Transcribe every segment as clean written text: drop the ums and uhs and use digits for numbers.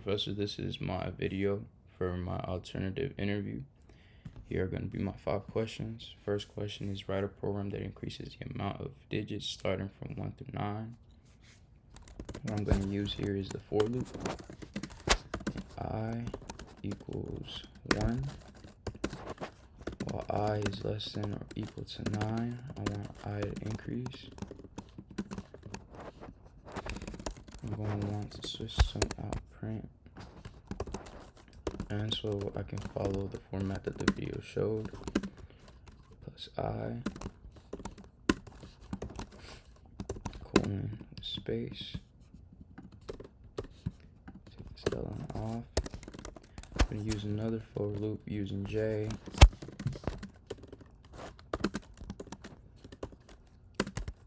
Professor. This is my video for my alternative interview. Here are going to be my 5 questions. First question is, write a program that increases the amount of digits starting from 1 through 9. What I'm going to use here is the for loop. I equals 1. While I is less than or equal to 9, I want I to increase. I'm going to want the system out print, and so I can follow the format that the video showed, plus I, colon, space, take this element off. I'm going to use another for loop using J,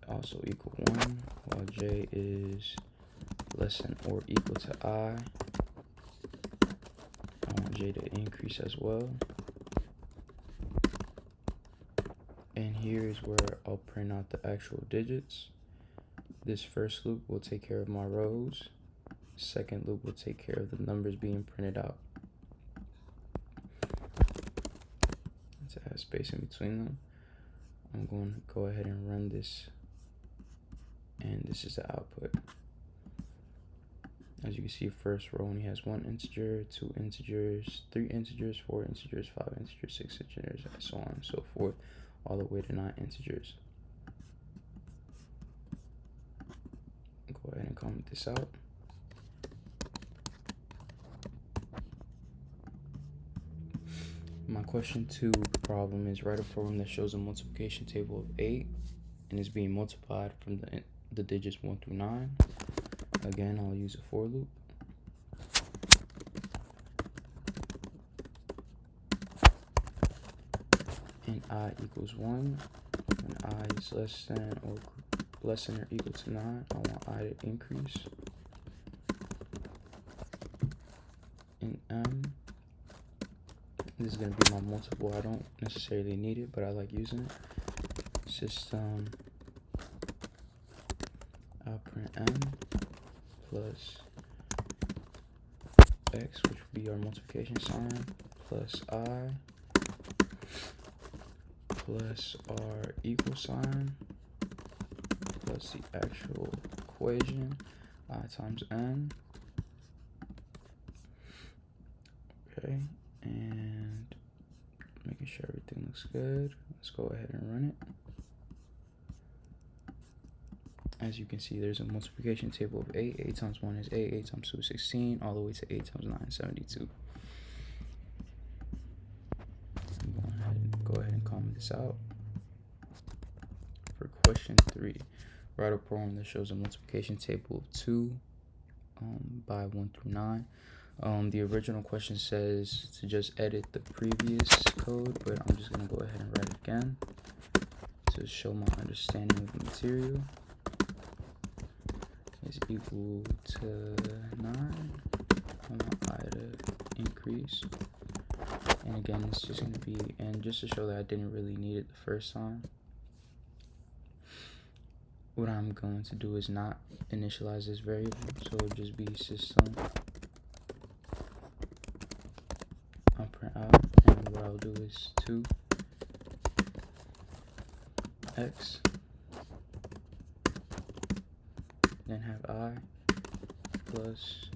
also equal 1, while J is less than or equal to I want J to increase as well. And here is where I'll print out the actual digits. This first loop will take care of my rows. Second loop will take care of the numbers being printed out. Let's add space in between them. I'm going to go ahead and run this, and this is the output. As you can see, first row only has 1 integer, 2 integers, 3 integers, 4 integers, 5 integers, 6 integers, and so on and so forth, all the way to 9 integers. Go ahead and comment this out. My question 2 problem is, write a program that shows a multiplication table of 8 and is being multiplied from the digits 1 through 9. Again, I'll use a for loop. And I equals 1. When I is less than or equal to 9, I want I to increase. In M, this is going to be my multiple. I don't necessarily need it, but I like using it. System outprint M plus X, which would be our multiplication sign, plus I, plus our equal sign, plus the actual equation, I times N. Okay, and making sure everything looks good. Let's go ahead and run it. As you can see, there's a multiplication table of 8. 8 times 1 is 8. 8 times 2 is 16. All the way to 8 times 9 is 72. Go ahead and comment this out. For question 3, write a program that shows a multiplication table of 2 by 1 through 9. The original question says to just edit the previous code, but I'm just going to go ahead and write it again to show my understanding of the material. Is equal to 9. I want I to increase. And again, it's just going to be, and just to show that I didn't really need it the first time, what I'm going to do is not initialize this variable, so it'll just be system I'll print out, and what I'll do is 2x, then have I plus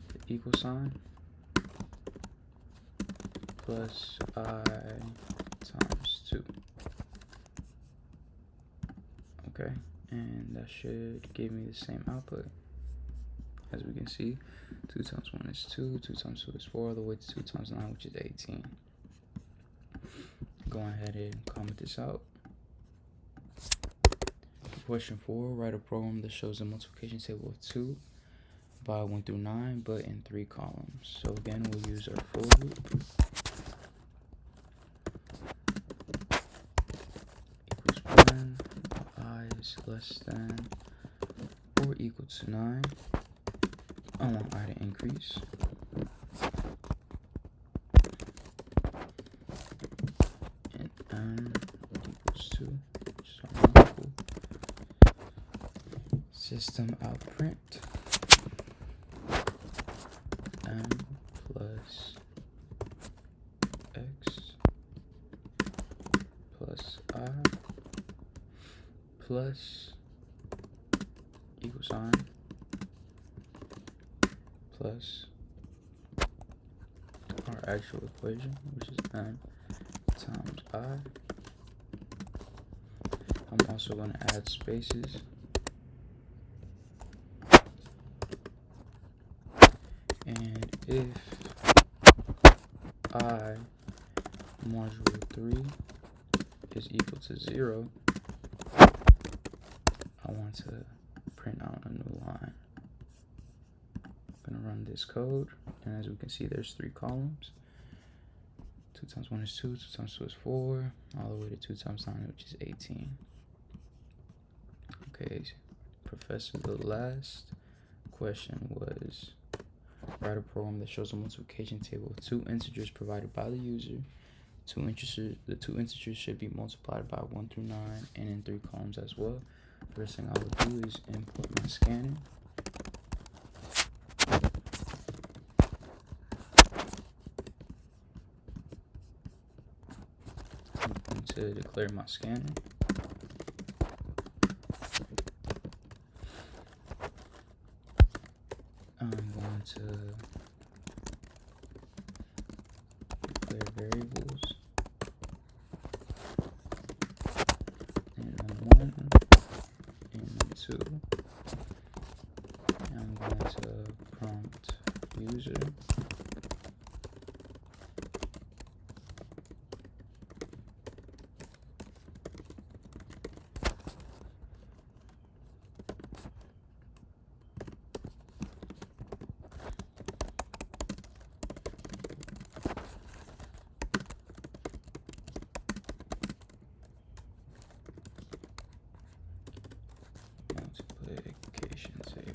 the equal sign plus I times 2. Okay, and that should give me the same output. As we can see, 2 times 1 is 2, 2 times 2 is 4, all the way to 2 times 9, which is 18. Go ahead and comment this out. Question 4, write a program that shows a multiplication table of 2 by 1 through 9, but in 3 columns. So again, we'll use our for loop. Equals 1, I is less than or equal to 9. I want I to increase. And M equals 2, which is our multiple. System out print n plus x plus I plus equal sign plus our actual equation, which is n times I. I'm also going to add spaces. And if I modulo 3 is equal to 0, I want to print out a new line. I'm going to run this code, and as we can see, there's 3 columns. 2 times 1 is 2, 2 times 2 is 4, all the way to 2 times 9, which is 18. Okay, Professor, the last question was, write a program that shows a multiplication table of 2 integers provided by the user. The two integers should be multiplied by 1 through 9 and in 3 columns as well. First thing I will do is import my scanner. I'm going to declare my scanner. I'm going to declare variables n1 and n2. I'm going to prompt user. Multiplication table.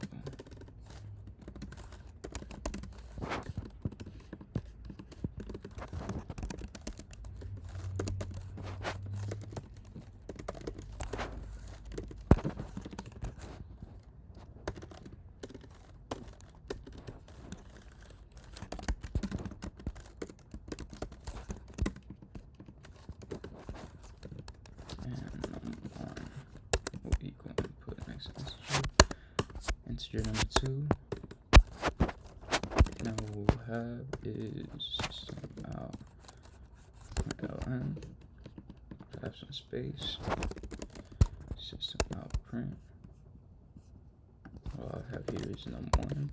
Integer number 2. Now what we'll have is system out ln, have some space, system out print. What I'll have here is num1.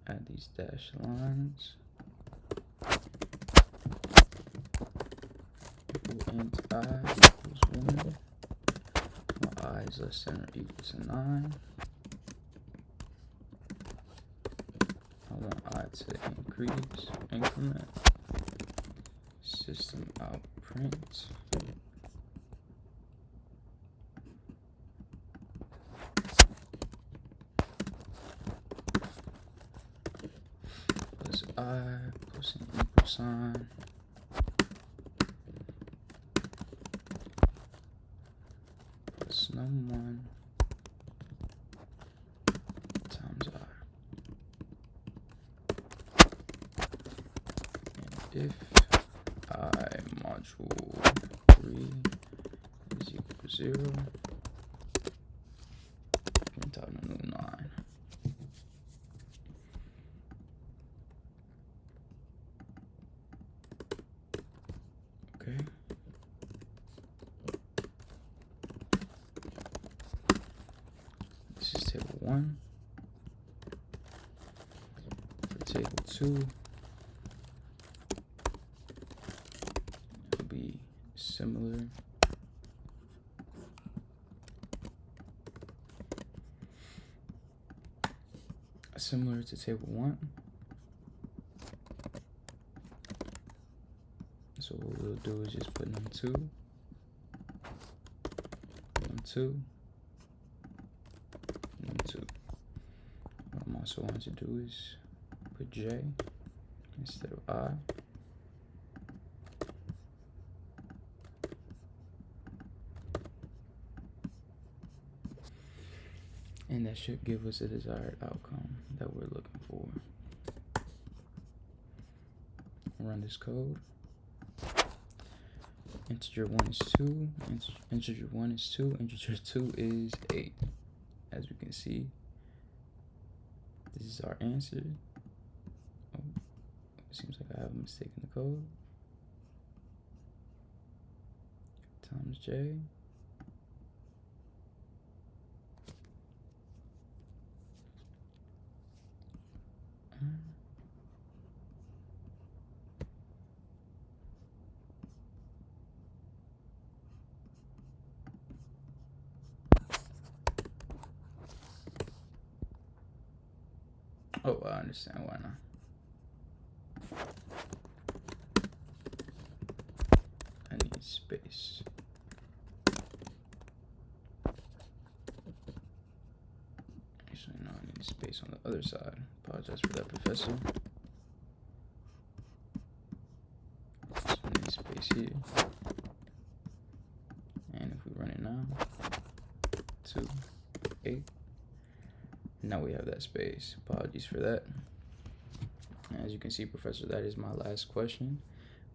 Add these dashed lines. Int I equals 1. I is less than or equal to 9. I want I to increment. System out print. Plus I plus an equal sign. Plus num1 times I. And if I module 3 is equal to 0, print out a new 9. Okay. This is table 1. For table 2, it'll be similar. Similar to table 1. So what we'll do is just put num2, num2, num2. What I'm also going to do is put j instead of I. And that should give us a desired outcome that we're looking for. Run this code. Integer 1 is 2, integer 1 is 2, integer 2 is 8. As we can see, this is our answer. Oh, it seems like I have a mistake in the code. Times J. Oh, I understand why not. I need space. Actually, no, I need space on the other side. Apologize for that, Professor. So I need space here. And if we run it now, 2, 8. Now we have that space. Apologies for that. As you can see, Professor, that is my last question,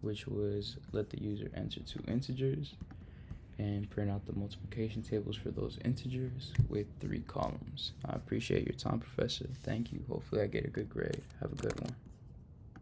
which was let the user enter 2 integers and print out the multiplication tables for those integers with 3 columns. I appreciate your time, Professor. Thank you. Hopefully I get a good grade. Have a good one.